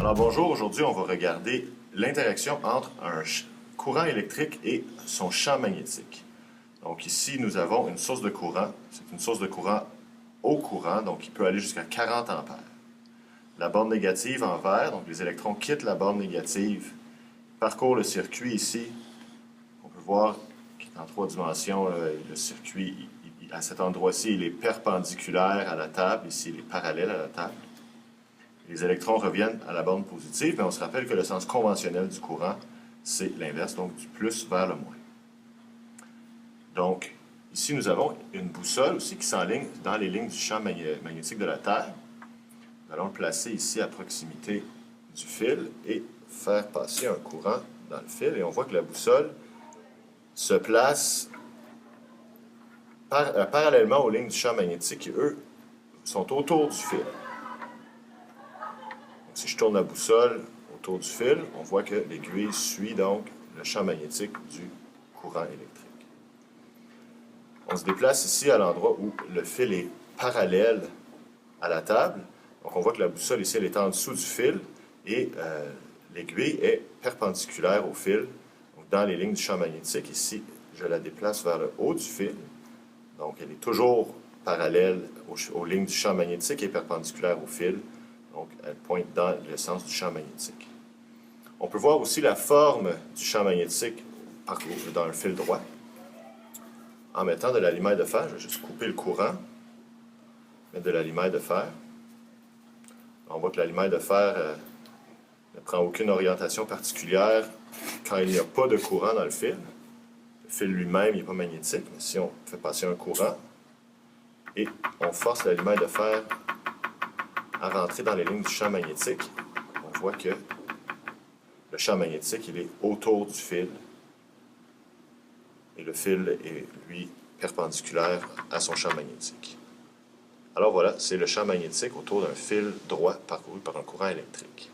Alors bonjour, aujourd'hui on va regarder l'interaction entre un courant électrique et son champ magnétique. Donc ici nous avons une source de courant, c'est une source de courant haut courant, donc qui peut aller jusqu'à 40 ampères. La borne négative en vert, donc les électrons quittent la borne négative, parcourent le circuit ici. On peut voir qu'il est en 3 dimensions, le circuit à cet endroit-ci il est perpendiculaire à la table, ici il est parallèle à la table. Les électrons reviennent à la borne positive, mais on se rappelle que le sens conventionnel du courant, c'est l'inverse, donc du plus vers le moins. Donc, ici, nous avons une boussole aussi qui s'enligne dans les lignes du champ magnétique de la Terre. Nous allons le placer ici à proximité du fil et faire passer un courant dans le fil. Et on voit que la boussole se place parallèlement aux lignes du champ magnétique qui, eux, sont autour du fil. Si je tourne la boussole autour du fil, on voit que l'aiguille suit donc le champ magnétique du courant électrique. On se déplace ici à l'endroit où le fil est parallèle à la table. Donc on voit que la boussole ici elle est en dessous du fil et l'aiguille est perpendiculaire au fil. Donc dans les lignes du champ magnétique, ici, je la déplace vers le haut du fil. Donc elle est toujours parallèle aux lignes du champ magnétique et perpendiculaire au fil. Donc, elle pointe dans le sens du champ magnétique. On peut voir aussi la forme du champ magnétique dans le fil droit. En mettant de la limaille de fer, je vais juste couper le courant, mettre de la limaille de fer. On voit que la limaille de fer ne prend aucune orientation particulière quand il n'y a pas de courant dans le fil. Le fil lui-même n'est pas magnétique, mais si on fait passer un courant et on force la limaille de fer à rentrer dans les lignes du champ magnétique, on voit que le champ magnétique, il est autour du fil. Et le fil est, lui, perpendiculaire à son champ magnétique. Alors voilà, c'est le champ magnétique autour d'un fil droit parcouru par un courant électrique.